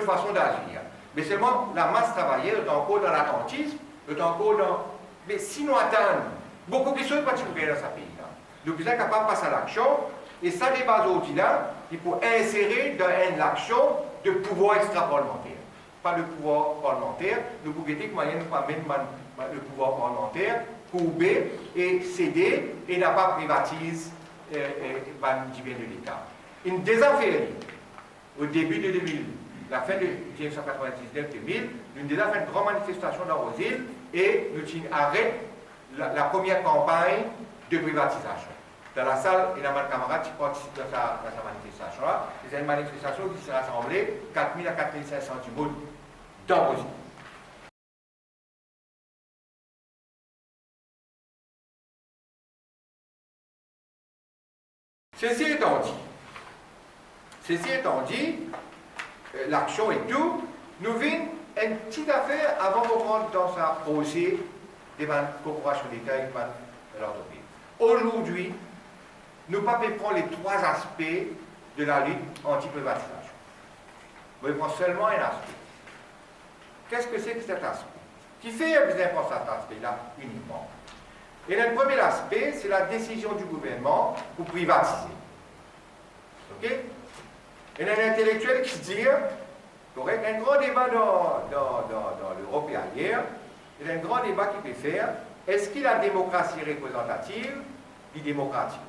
façon d'agir. Mais seulement la masse travaillée est encore dans l'attentisme, est encore dans... Mais si nous attendons, beaucoup de choses vont trouver dans ce pays-là. Nous sommes capables de passer à l'action, et ça, les bases outils-là, il faut insérer dans l'action de pouvoir extra-parlementaire. Pas le pouvoir parlementaire, nous pouvons dire que moyen nous pas même le pouvoir parlementaire, courber et céder, et n'a pas privatisé du bien de l'État. Une des affaires, au début de 2000, la fin de 1999-2000, nous avons fait une grande manifestation dans aux îles et nous avons arrêté la première campagne de privatisation. Dans la salle, il y a un camarade qui participe dans sa manifestation-là. C'est une manifestation qui s'est rassemblée 4000 à 4500 du monde dans aux îles. Ceci étant dit, l'action et tout, nous venons une petite affaire avant de rentrer dans sa procès devant la corporation d'État et l'entreprise. Aujourd'hui, nous ne pouvons pas prendre les trois aspects de la lutte anti-privatisation. Nous prenons seulement un aspect. Qu'est-ce que c'est que cet aspect? Qui fait besoin pour cet aspect-là uniquement? Et le premier aspect, c'est la décision du gouvernement pour privatiser. Ok? Et il y a un intellectuel qui dit, il y a un grand débat dans l'Europe et ailleurs, il y a un grand débat qui peut faire, est-ce que la démocratie représentative est démocratique?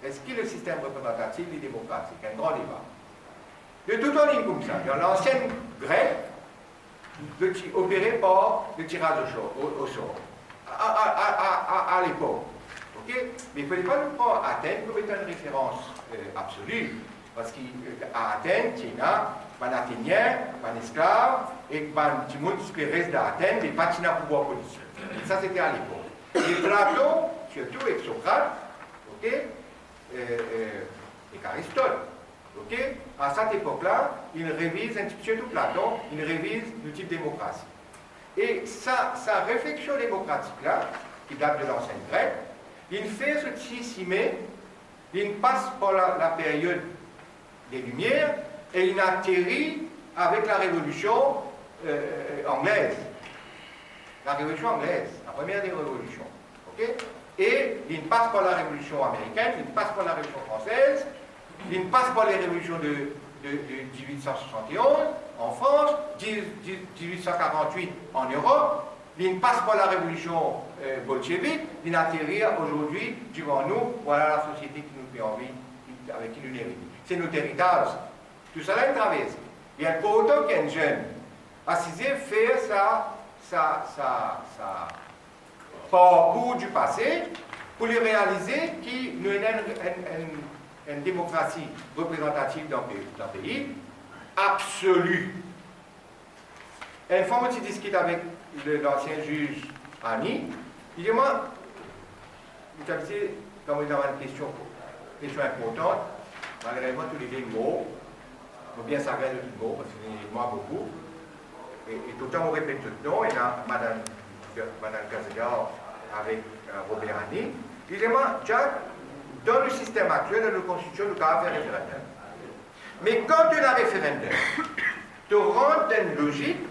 Est-ce que le système représentatif est démocratique? Un grand débat. De tout en ligne comme ça, dans l'ancienne Grèce, opéré par le tirage au sort. À l'époque. Okay? Mais il ne fallait pas nous prendre Athènes comme étant une référence absolue. Parce qu'à Athènes, il y a un Athénien, un esclave, et un petit monde qui reste d'Athènes, mais pas de pouvoir politique. Et ça, c'était à l'époque. Et Platon, surtout avec Socrate, okay? Et Aristote, okay? À cette époque-là, il révise, surtout Platon, il révise le type démocratie. Et sa réflexion démocratique-là, qui date de l'ancienne Grèce, il fait ce tissimé, il passe par la période des Lumières et il atterrit avec la Révolution anglaise. La Révolution anglaise, la première des révolutions. Okay? Et il passe par la Révolution américaine, il passe par la Révolution française, il passe par les révolutions de 1871 en France, 1848 en Europe, il passe par la révolution bolchevique, il atterrit aujourd'hui devant nous, voilà la société qui nous fait envie, avec qui nous héritons. C'est notre héritage. Tout cela est traversé. Il y a pas autant qu'un jeune assisé faire sa parcours du passé pour lui réaliser qu'il nous a une démocratie représentative dans le pays, absolue. Une fois que je discute avec l'ancien juge Annie, il dit moi, vous savez, quand vous avez une question importante, malheureusement tous les mots, il faut bien savoir les mots, parce que c'est moi beaucoup, et tout le temps on répète tout le temps, et là, Madame Cazegar avec Robert Annie, il dit moi, Jack, dans le système actuel, dans la Constitution, nous avons fait un référendum. Mais quand tu as un référendum, tu rentres dans une logique,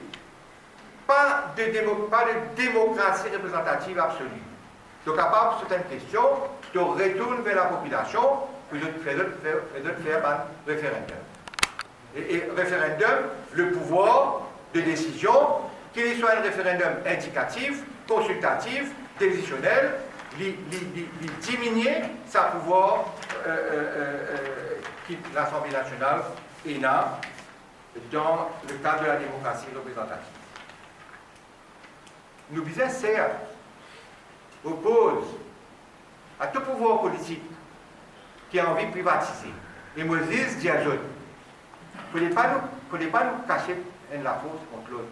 pas de démocratie représentative absolue. Tu es capable, sur certaines questions, tu retournes vers la population pour faire un référendum. Et référendum, le pouvoir de décision, qu'il soit un référendum indicatif, consultatif, décisionnel, diminuer sa pouvoir que l'Assemblée nationale est là dans le cadre de la démocratie représentative. Nous disons, certes, oppose à tout pouvoir politique qui a envie de privatiser. Et Moses dit à John, il ne faut pas nous cacher la faute contre l'autre.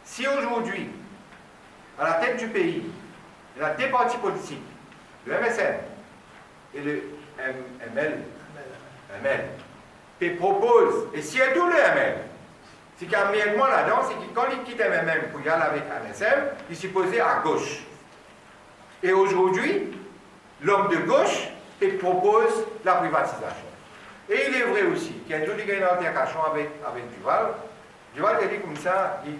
Si aujourd'hui, à la tête du pays, il y a deux partis politiques, le MSN et le ML, qui proposent, et si tout le ML, c'est qu'il y a un mièvement là-dedans, c'est que quand il quitte MMM pour y aller avec MSM, il s'est posé à gauche. Et aujourd'hui, l'homme de gauche propose la privatisation. Et il est vrai aussi qu'il y a une altercation avec Duval. Duval a dit comme ça, il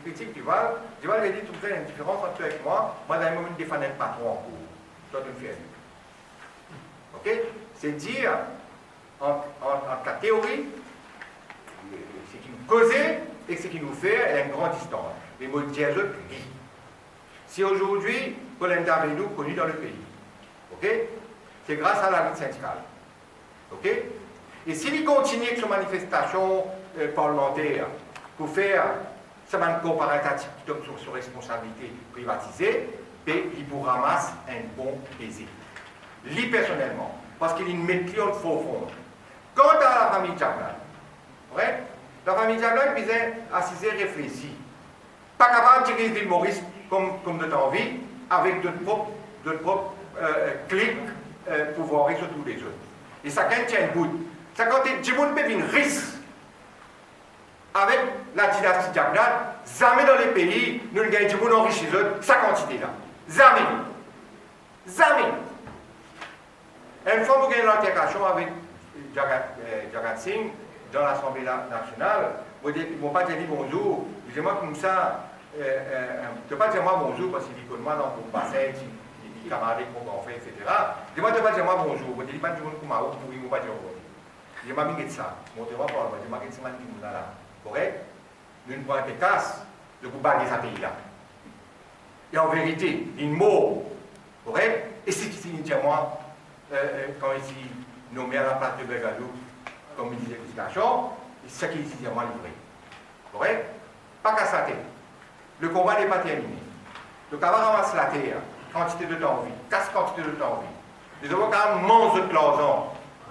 critique Duval. Duval a dit tout ça, il y a une différence entre toi et moi. Moi, dans le moment, je défends un patron en cours. Toi, tu me fais. Ok? C'est dire, en la théorie, ce qui nous causait et ce qui nous fait, il y a une grande distance. Les mots de Dieu, oui. Si aujourd'hui, Colin Davidou connu dans le pays, ok? C'est grâce à la lutte syndicale. Ok? Et s'il continue avec ses manifestations parlementaires pour faire sa comparative sur responsabilité privatisée, il vous ramasse un bon baiser. Lui personnellement, parce qu'il est une métier de faux fond. Quant à la famille Jaglan, ouais? La famille Jaglan disait assiser, réfléchir. Pas capable de tirer l'île Maurice comme de envie, avec de propres clics pour voir sur tous les autres. Et ça quand tient le bout. Ça quand tu peux une risque avec la dynastie Jaglan, jamais dans les pays, nous ne gagnons pas enrichis sa quantité-là. Jamais. Jamais. Une fois que vous gagnez l'altercation avec Jagat Singh dans l'Assemblée nationale, vous ne m'ont pas dit bonjour, dis-moi comme ça, tu ne pas dire moi bonjour parce qu'il dit que moi dans mon bassin, il camarade mon grand frère, etc. Dis-moi, tu ne pas dire moi bonjour, vous ne dites pas du monde comme moi, vous ne pas dire bonjour. Je m'ai mis ça, montrez-moi pas, je m'ai mis ça là. Correct? Nous ne prenons pas casse de vous balayer ce pays-là. Et en vérité, il mot, correct? Et c'est qui dit moi, quand il nommé à la place de Bergadou comme ministre de l'Éducation, c'est ce qui dit moi livré. Correct? Pas qu'à sa tête. Le combat n'est pas terminé. Donc, avant de ramasser la terre, quantité de temps vie, casse quantité de temps vie. Les avocats mangent de cloison,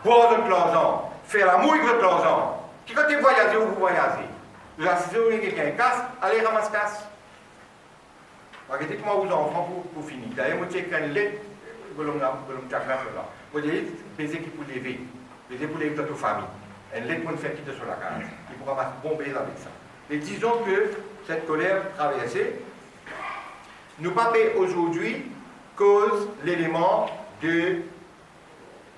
boivent de cloison, faire la mouille de cloison. Qui quand vous voyagez ou vous voyagez, vous assisez où quelqu'un casse, allez ramasser casse. Regardez comment vous enfants pour finir. D'ailleurs, vous avez une lettre, vous avez vous dites, baiser qui pour lever, baiser pour lever toute famille. Une lettre pour nous faire quitter sur la case. Il pourra bomber avec ça. Et disons que cette colère traversée, nous pas aujourd'hui cause l'élément de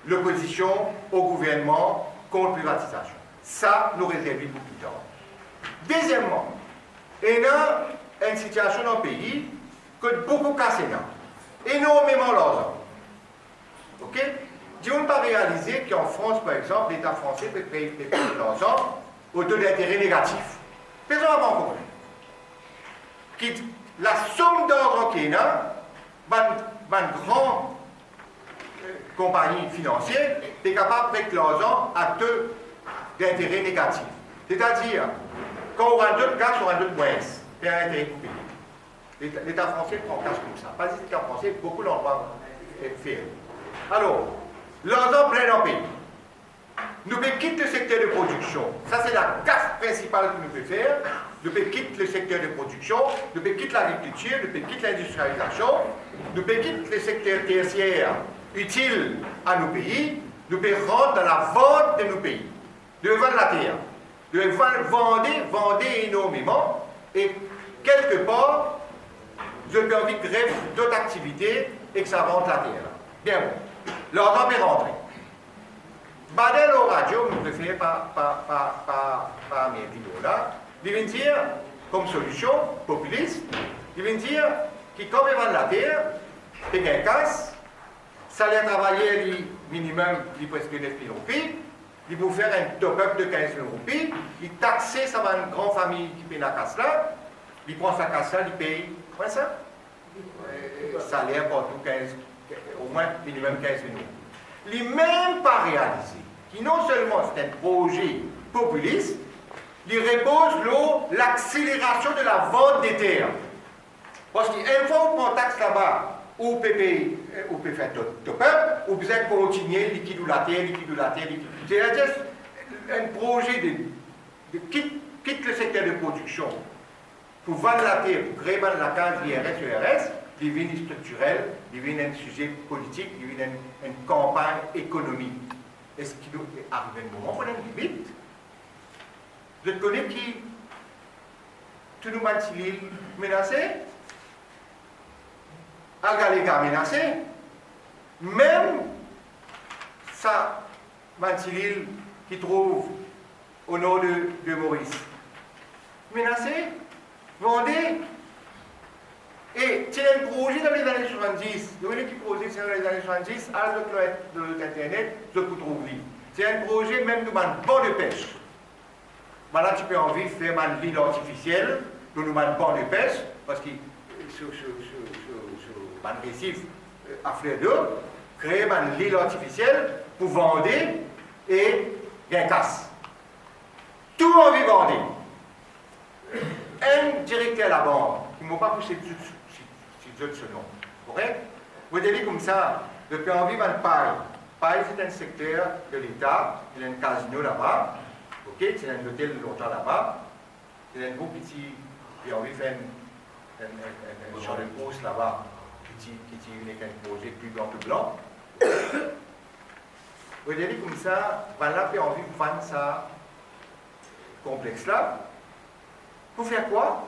l'opposition au gouvernement contre privatisation. Ça, nous réservons pour plus tard. Deuxièmement, il y a une situation dans le pays que beaucoup cassent énormément l'argent. Ok? On ne pas réaliser qu'en France, par exemple, l'État français peut payer de l'argent au taux d'intérêt négatif. Personne n'a pas encore. La somme d'argent qu'il y a, une grande compagnie financière est capable de mettre l'argent à taux d'intérêt négatif. C'est-à-dire, quand on aura d'autres cas, on aura d'autres moyens. Et un intérêt coupé. L'État français prend cash comme ça. Pas l'État français, beaucoup d'endroits faire. Alors, l'argent plein dans le pays. Nous pouvons quitter le secteur de production. Ça, c'est la gaffe principale que nous pouvons faire. Nous pouvons quitter le secteur de production, nous pouvons quitter l'agriculture, nous pouvons quitter l'industrialisation, nous pouvons quitter le secteur tertiaire utile à nos pays, nous pouvons rentrer dans la vente de nos pays. Nous devons vendre la terre. Nous devons vendre énormément et quelque part, je peux envie de grève d'autres activités et que ça vende la terre. Bien bon. L'argent peut rentrer. Badel au radio, vous préférez pas mes vidéos là, il vient dire, comme solution populiste, il vient dire que quand il vend la terre, il y a un casse, salaire travaillé minimum, il presque 9 000 roupies, il peut faire un top-up de 15 000 roupies, il taxe, ça va une grande famille qui paye la casse là, il prend sa casse là, il paye, quoi ça? Salaire partout 15, au moins minimum 15 000 roupies. Il n'est même pas réalisé, qui non seulement c'est un projet populiste, il repose l'accélération de la vente des terres. Parce qu'une fois qu'on prend taxe là-bas, ou peut faire top-up, ou besoin de continuer, liquide la terre. C'est-à-dire un projet de quitte le secteur de production pour vendre la terre, pour créer la case IRS, il devient structurel, il devient un sujet politique, il devient une campagne économique. Est-ce qu'il arrive un moment pour une limite? Je connais qui tout nous m'a-t-il menacé? Agalega menacé? Même ça, Mantilil qui trouve au nord de Maurice. Menacé, Vendée. Et c'est un projet dans les années 70. Il y a un projet dans les années 70, à l'Internet, je peux trouver. C'est un projet même de banc de pêche. Voilà, tu peux en vivre, faire une ville artificielle, de nous banc de pêche, parce que sur un récif à fleur d'eau, créer une ville artificielle pour vendre et bien casse. Tout en vie vendé. Un directeur à la banque, qui ne m'a pas poussé ce nom. Correct? Vous avez comme ça, depuis en vivre en paille. Paille, c'est un secteur de l'État, il y a un casino là-bas, okay? C'est un hôtel longtemps là-bas, il y a un beau petit, puis on vit faire un champ de course là-bas, qui est un projet plus blanc. Vous avez comme ça, voilà, puis on vit vendre ça complexe-là. Pour faire quoi?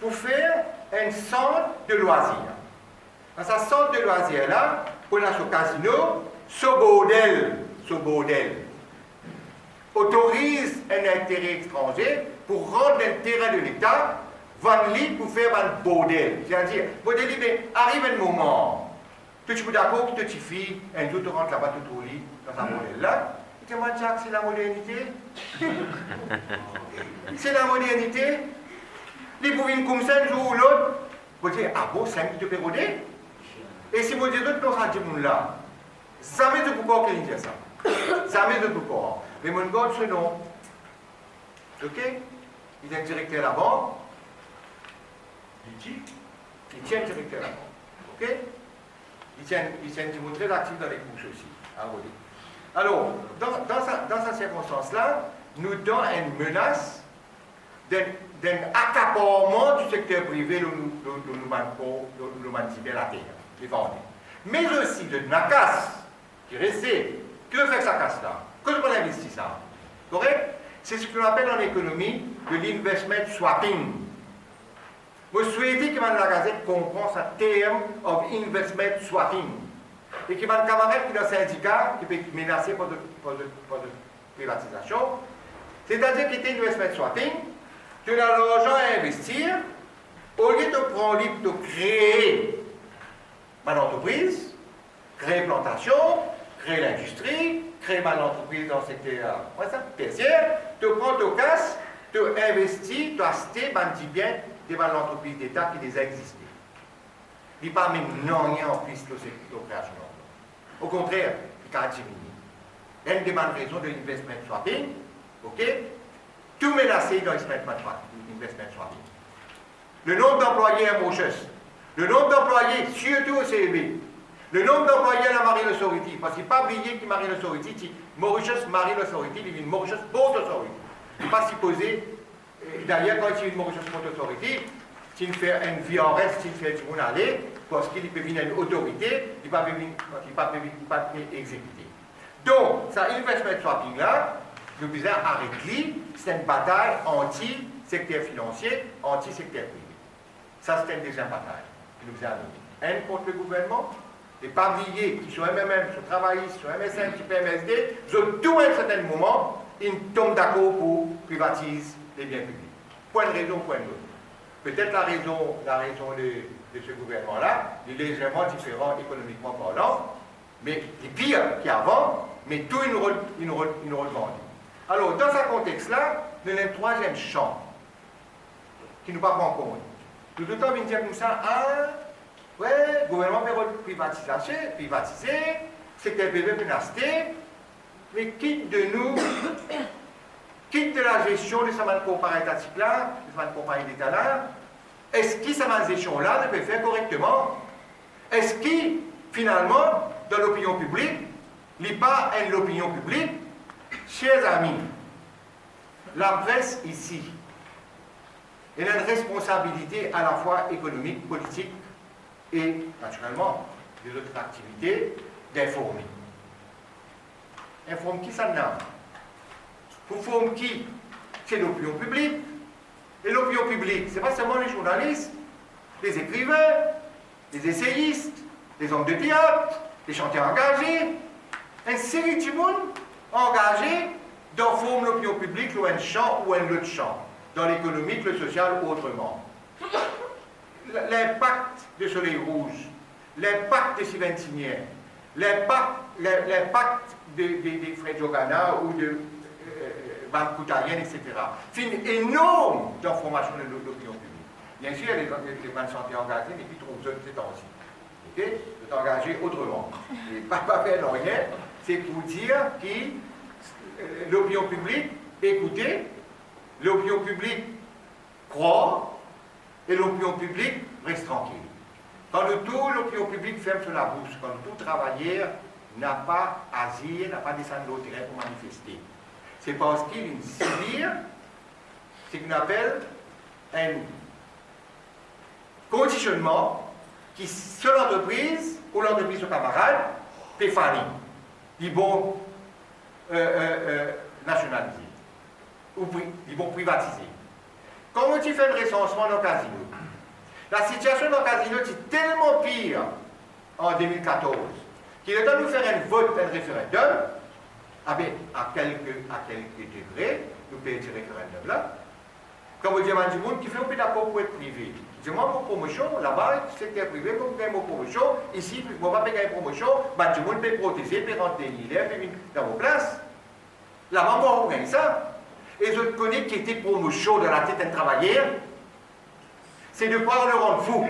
Pour faire un centre de loisirs. Dans ce centre de loisirs-là, on a ce casino, ce bordel autorise un intérêt étranger pour rendre un terrain de l'État vendre pour faire un bordel. C'est-à-dire, arrive un moment, tu es d'accord que tu fais, un jour tu rentres là-bas, tu te lis dans un bordel-là, tu te demandes, Jacques, c'est la modernité? C'est la modernité? Les bouvines comme ça, un jour ou l'autre, vous dites, ah bon, c'est un petit peu rodé? Et si vous dites, nous sommes ce là, jamais de pourquoi qu'il dit ça. Jamais de pourquoi. Mais mon gars, ce nom. Ok? Il est directeur à la banque. Il tient le directeur à la banque. Ok? Il tient très actif dans les couches aussi. Alors, dans cette circonstance-là, nous donnons une menace d'un accaparement du secteur privé de nous manipuler la terre, les Vendées. Mais aussi de la casse qui restait. Que fait sa casse-là? Que je peux investir ça? Correct? C'est ce qu'on appelle en économie de l'investment swapping. Vous souhaitez que la Gazette comprenne ce terme of investment swapping. Et que mon camarade qui est dans le syndicat, qui peut menacer pour de privatisation, c'est-à-dire qu'il y a investment swapping, tu as l'argent à investir, au lieu de prendre de créer une entreprise, créer une plantation, créer l'industrie, créer une entreprise dans le secteur tertiaire, tu prends ton casse, tu investis, tu achètes des biens de l'entreprise d'État qui déjà existait. Il n'y a pas même rien en plus de l'opération. Au contraire, il y a diminué. Il y a une demande raison de l'investment swapping, ok? Tout menacé dans l'investment swapping. Le nombre d'employés à Mauritius, le nombre d'employés, surtout au CEB, le nombre d'employés à la Marine Authority, parce qu'il ne faut pas oublier que Marine Authority, c'est Mauritius Marine Authority, il y a une Mauritius Port Authority. Il ne faut pas supposer, d'ailleurs, quand il y a une Mauritius Port Authority, s'il fait un VRS, s'il fait du monde aller, parce qu'il peut venir une autorité, il ne peut pas exécuter. Donc, ça, investment swapping là, nous devons arrêter, c'est une bataille anti-secteur financier, anti-secteur privé. Ça, c'est une deuxième bataille que nous avons. Un contre le gouvernement, les pavillers qui sont MMM, sont travaillistes, sont MSN, qui PMSD, ils ont tout à un certain moment, ils tombent d'accord pour privatiser les biens publics. Point de raison, point de l'autre. Peut-être la raison de ce gouvernement-là est légèrement différent économiquement parlant, mais c'est pire qu'avant, mais tout une rôle vendu. Alors, dans ce contexte-là, nous avons un troisième champ qui nous pas en compte. Tout le temps, on dire comme ça, ouais, le gouvernement peut privatiser, secteur privé peut acheter, mais quitte de la gestion de cette compagnie étatique-là, de cette compagnie d'État-là, est-ce que cette gestion-là ne peut faire correctement? Est-ce que, finalement, dans l'opinion publique, il n'y a pas l'opinion publique, chers amis, la presse ici, elle a une responsabilité à la fois économique, politique et, naturellement, des autres activités, d'informer. Informe qui ça n'a? Pour former qui? C'est l'opinion publique. Et l'opinion publique, ce n'est pas seulement les journalistes, les écrivains, les essayistes, les hommes de théâtre, les chanteurs engagés, une série de monde engagé dans forme l'opinion publique ou un champ ou un autre champ, dans l'économique, le social ou autrement. L'impact du soleil rouge, l'impact des Siventiniens, l'impact des Fred Jogana ou de Bancoutarienne, etc. C'est une énorme dans la formation de l'opinion publique. Bien sûr, il y a les bonnes santé engagées, mais puis trop jeunes ces temps-ci. Ok? De t'engager autrement. Et pas faire rien, c'est pour dire que l'opinion publique, écoutez, l'opinion publique croit, et l'opinion publique reste tranquille. Quand le tout, l'opinion publique ferme sur la bouche, quand le tout travailleur n'a pas asile, n'a pas descendu au terrain pour manifester. C'est parce qu'il y a une civile, c'est ce qu'on appelle un conditionnement qui, sur l'entreprise, ou l'entreprise de camarade, peut faillir. Ils vont nationaliser, ou ils vont privatiser. Quand tu fais le recensement dans le casino, la situation dans le casino est tellement pire en 2014 qu'il est temps de faire un vote, un référendum. Ah bien, à quelques degrés, nous payons ce référendum-là. Comme vous dites, il y a du monde qui fait un peu d'accord pour être privé. Je moi, pour promotion, là-bas, secteur privé, comme vous avez une promotion, ici, on va payer une promotion, du monde peut protéger, peut rentrer l'hiver, peut venir dans vos places. Là-bas, on va gagner ça. Et je connais qui était promotion dans la tête d'un travailleur, c'est de pouvoir le rendre fou.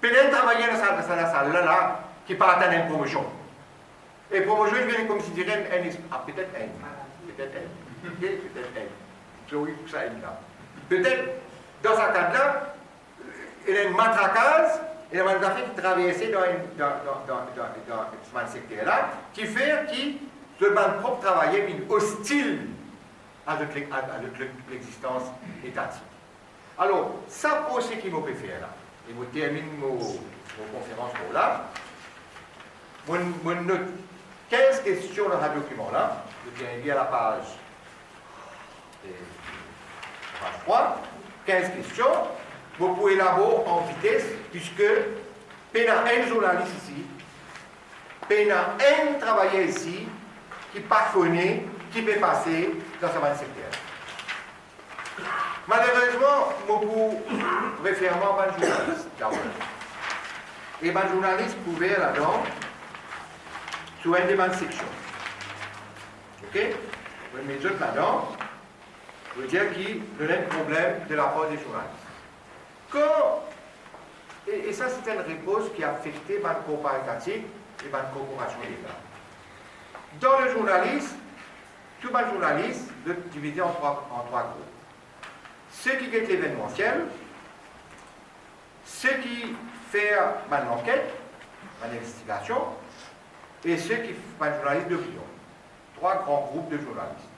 Peut-être un travailleur dans la salle-là, qui part atteindre une promotion. Et promotion, il vient comme si dirait peut-être un. Peut-être un. Peut-être un. Je oui, ça est là. Peut-être, dans ce cadre-là, il y a une matraquage, il y a une affaire qui traversait dans ce secteur-là, qui fait que le propre travailleur est hostile avec l'existence étatique. Alors, ça pour ce qui m'a fait faire là. Et je termine mon conférence pour là. Mon note 15 questions dans ce document-là. Je viens lire la page 3. 15 questions. Vous pouvez élaborer en vitesse, puisque il y a un journaliste ici, il y a un travailleur ici, qui pas connaît, qui peut passer dans ce secteur. Malheureusement, beaucoup référemment à un journaliste d'abord. Et un journaliste pouvait là-dedans, sur une des sections. Ok? Vous mettez là-dedans, je veux dire qu'il y a un problème de la part des journalistes. Et ça, c'est une réponse qui a affecté ma coopérative et ma corporation légale. Dans le journalisme, tout le journaliste est divisé en trois groupes. Ceux qui guettent l'événementiel, ceux qui font l'enquête, l'investigation, et ceux qui font un journaliste d'opinion. Trois grands groupes de journalistes.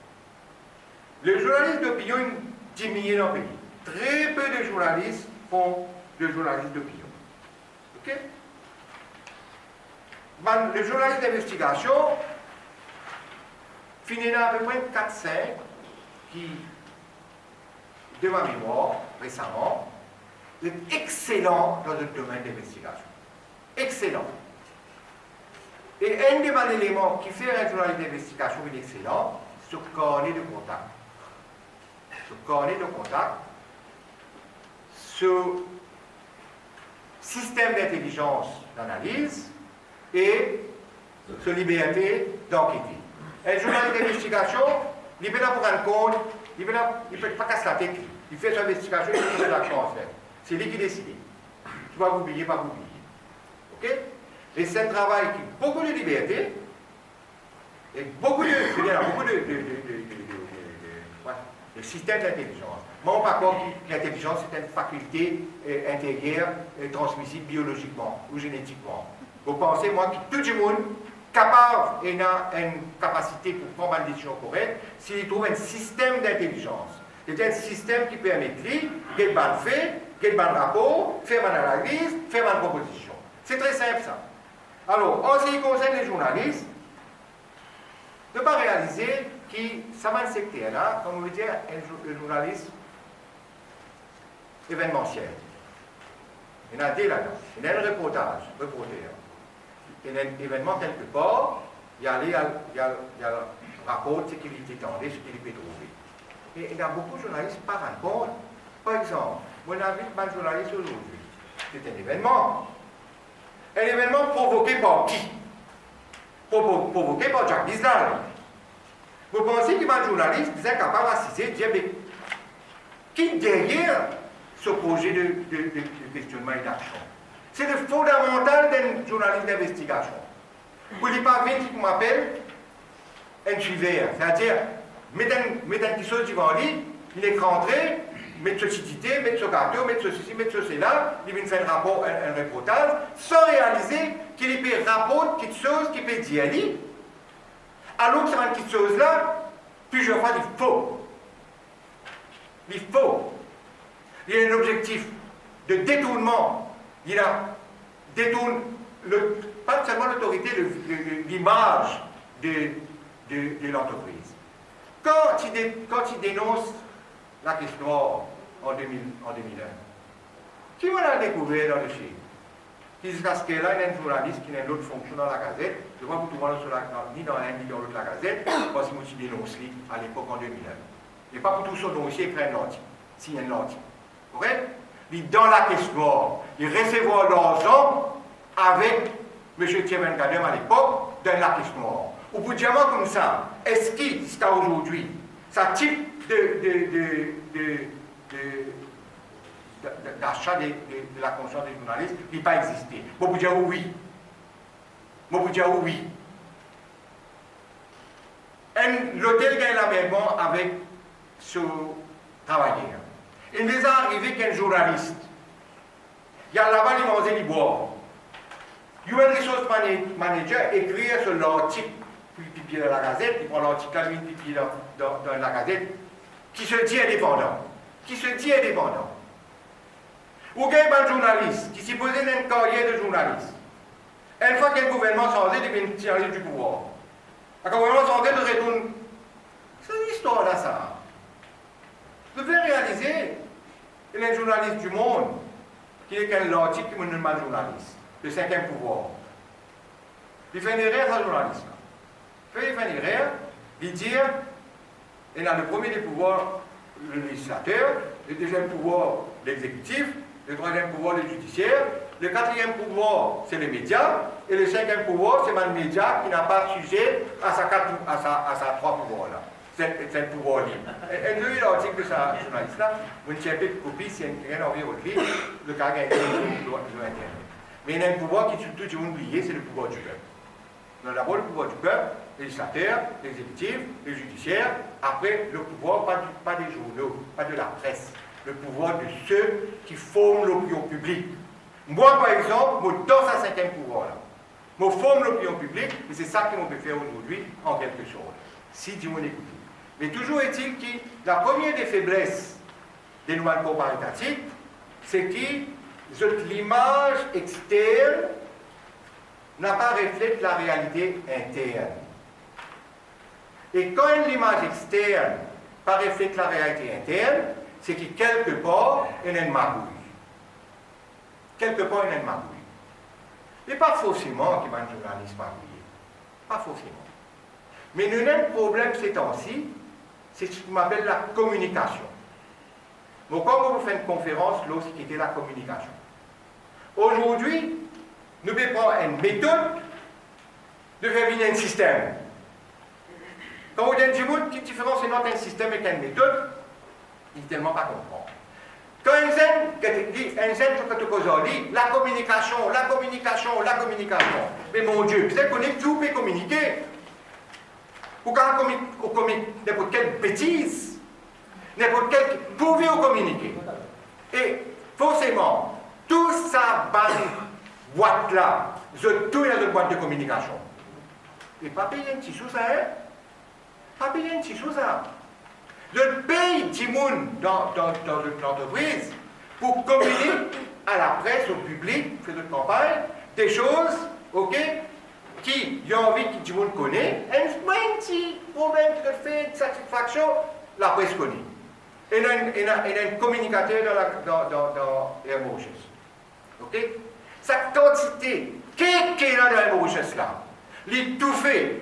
Le journaliste d'opinion diminue dans le pays. Très peu de journalistes font le journaliste d'opinion. Ok? Le journaliste d'investigation finit à peu près 4-5 qui, de ma mémoire, récemment, est excellent dans le domaine d'investigation. Excellent. Et un des éléments qui fait un journaliste d'investigation excellent, c'est ce cornet de contact. Ce cornet de contact, ce système d'intelligence d'analyse et ce liberté d'enquêter. Un journaliste d'investigation, il est là pour rendre compte, il ne peut pas casser la tête, il fait son investigation, il fait l'action à faire. C'est lui qui décide. Tu vas oublier, pas oublier. Ok? Et c'est un travail qui a beaucoup de liberté et beaucoup de systèmes d'intelligence. Moi, par contre, l'intelligence c'est une faculté intérieure, transmissible biologiquement ou génétiquement. Vous pensez, moi, que tout le monde capable et a une capacité pour prendre une décision correcte s'il trouve un système d'intelligence. C'est un système qui permet de lire, qu'il va faire, qu'il va rapport, faire une analyse, faire une proposition. C'est très simple ça. Alors, en ce qui concerne les journalistes, ne pas réaliser que ça va un secteur là, comme on veut dire, un journaliste événementiel. Il y en a deux là-dedans. Il y a un reporter. Il y a un événement quelque part, il y a le rapport de sécurité tendue, ce qu'il peut trouver. Et il y a beaucoup de journalistes qui par contre. Par exemple, mon avis de journaliste aujourd'hui, c'est un événement. Un événement provoqué par qui? Provoqué par Jacques Bisdal. Vous pensez qu'un journaliste est capable d'assister et dire, mais qui derrière ce projet de questionnement et d'action? C'est le fondamental d'un journaliste d'investigation. Vous ne pas venir qui m'appelle un suiveur, c'est-à-dire, mettre une chose devant lui, il est rentré, mettre ce cité, mettre ce gâteau, mettre ceci, mettre cela, il vient faire un rapport, un reportage, sans réaliser qu'il peut rapporter quelque chose qui peut dire lui. Alors que cette petite chose-là, plusieurs fois, il faut. Il faut. Il y a un objectif de détournement. Il détourne pas seulement l'autorité, l'image de l'entreprise. Quand il dénonce la question en 2001, qui m'a découvert dans le Chili? Jusqu'à ce qu'il y ait un journaliste qui a une autre fonction dans la Gazette, je crois que tout le monde ni dans l'un ni dans l'autre la Gazette, parce qu'il dénonce à l'époque en 2001. Et pas pour tout son dossier écrit un article, signe un article. Correct? Dans la question, il recevoir l'argent avec M. Thierry Gadem à l'époque dans la question. Ou pour dire comme ça, est-ce qu'il, jusqu'à aujourd'hui, ce type d'achat de la conscience des journalistes n'a pas existé? Moi, vous dire oui. Moi, vous dire oui. L'hôtel gagne la maison avec ce travailleur. Il nous est arrivé qu'un journaliste, il y a là-bas, il mange et il boit. Human Resource Manager écrit sur l'article, puis dans la Gazette, il prend l'article, puis dans la Gazette, qui se dit indépendant. Qui se dit indépendant. Ou il y a un journaliste qui s'est posé dans une carrière de journaliste. Une fois que le gouvernement s'en il devient tiré du pouvoir. Le gouvernement s'en il retourne. C'est une histoire là, ça. Vous devez réaliser, il y a un journaliste du monde qui est un l'article qui est un mal journaliste, le cinquième pouvoir. Il fait une erreur à journaliste. Il fait une erreur, il dit, il a le premier des pouvoirs, le législateur, le deuxième pouvoir, l'exécutif, le troisième pouvoir, le judiciaire, le quatrième pouvoir, c'est les médias, et le cinquième pouvoir, c'est le média qui n'a pas sujet à sa trois pouvoirs-là. C'est un pouvoir libre. Et lui, l'article de sa journaliste-là, vous ne savez pas de copie, c'est rien envie au livre, le cas gagne l'Internet. Mais il y a un pouvoir qui, surtout, je vais oublier, c'est le pouvoir du peuple. Nous avons d'abord le pouvoir du peuple, le législateur, l'exécutif, le judiciaire, après le pouvoir, pas des journaux, pas de la presse, le pouvoir de ceux qui forment l'opinion publique. Moi, par exemple, je dans ce cinquième pouvoir-là. Je forme l'opinion publique, et c'est ça qu'on peut faire aujourd'hui, en quelque sorte. Si Dieu m'écoute. Mais toujours est-il que la première des faiblesses des nouvelles comparatatives, c'est que l'image externe n'a pas reflété la réalité interne. Et quand l'image externe n'a pas reflété la réalité interne, c'est que quelque part, il y a une magouille. Quelque part, il y a une magouille. Et pas forcément qu'il y a un journaliste magouillé. Pas forcément. Mais nous avons un problème ces temps-ci, c'est ce qu'on appelle la communication. Donc, quand vous faites une conférence, là, c'est qui était la communication. Aujourd'hui, nous devons prendre une méthode de faire venir un système. Quand vous dites quelle différence entre un système et une méthode, il ne tellement pas comprendre. Quand un zen dit la communication. Mais mon Dieu, vous savez que tout peut communiquer. Ou quand on communique n'importe quelle bêtise, n'importe quelle. Pouvez-vous communiquer? Et forcément, tout ça boîte-là, tout est dans une boîte de communication. Et pas payer un petit sous ça, hein? Pas payer un petit sous ça. Je paye du monde dans l'entreprise pour communiquer à la presse, au public, faire de campagne, des choses, ok, qui ont envie que tout le monde connaît, et un petit problème qui fait une satisfaction, la presse connaît. Et il y a un communicateur dans Air Mauritius. Ok? Cette quantité, qu'est-ce qu'il y a dans Air Mauritius là? Il tout fait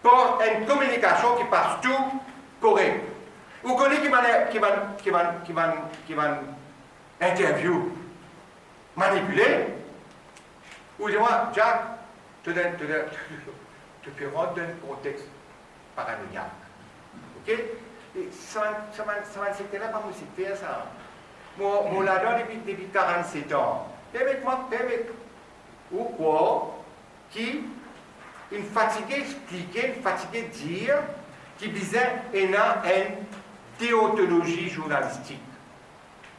par une communication qui passe tout correct. Vous connaissez qui va interview, manipuler. Ou dis-moi, Jack, te fais rentrer dans un contexte paranoïaque. Ok? Et ça c'était là, pas aussi faire ça. Moi, là-dedans, depuis 47 ans, permettez-moi, ou quoi, qui, une fatiguée expliquer, une fatiguée dire, qui disait, il y a une déontologie journalistique.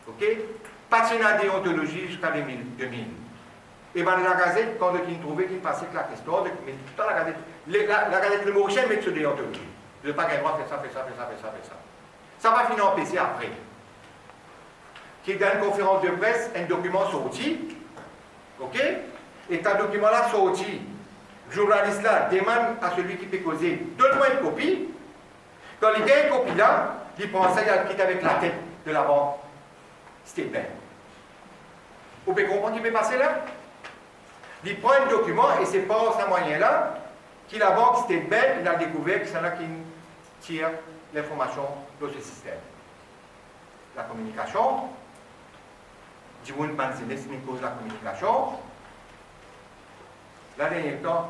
Ok? Pas de déontologie jusqu'à 2000. Et bien, la gazette, quand ils trouvaient qu'ils passaient la question, mais dans la gazette, le Mauricien met sur déontologie. Je ne veux pas qu'un droit fait ça. Ça va finir en PC après. Qui dans une conférence de presse, un document sorti, ok? Et un document là sorti, le journaliste là demande à celui qui peut causer, donne-moi une copie. Quand il a une copie là, il prend ça, il quitte avec la tête de la banque. C'était bien. Vous pouvez comprendre ce qui peut passer là? Il prend un document et c'est par ce moyen-là que la banque State Bank il a découvert que c'est là qui tire l'information de ce système. La communication, du monde c'est une cause de la communication. La dernière temps,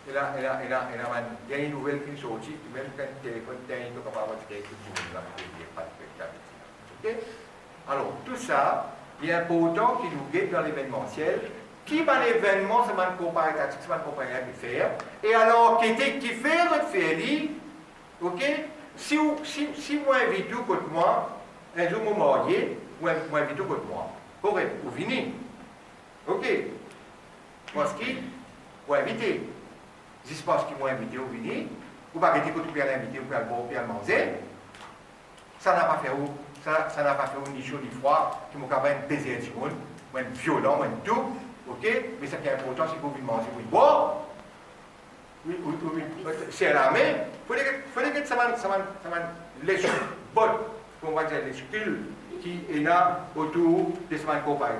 il a une dernière nouvelle qui est sortie, même quand le téléphone est capable de dire que tout le monde pas de spectacle. Alors, tout ça, il est important qu'il nous guide dans l'événementiel. Qui va l'événement, c'est un comparatif, c'est un comparatif de faire. Et alors, qui fait votre faire, ok? Si vous invitez contre moi, un jour vous mariez, vous invitez contre moi. Correct, vous venez. Ok. Moi, ce qui, vous invitez. J'espère qu'ils m'ont invité, vous venez. Vous ne pouvez pas arrêter que vous pouvez l'inviter, vous pouvez le boire, vous pouvez le manger. Ça n'a pas fait où? Ça n'a pas fait ni chaud ni froid, qui m'ont quand même baiser un petit monde, ou un violent, ou un tout. Ok, mais ce qui est important, c'est que vous manger, vous boire. Oui, c'est à la main. Il faut que ça les bottes, on va dire les skills qui est là autour de ce qu'on va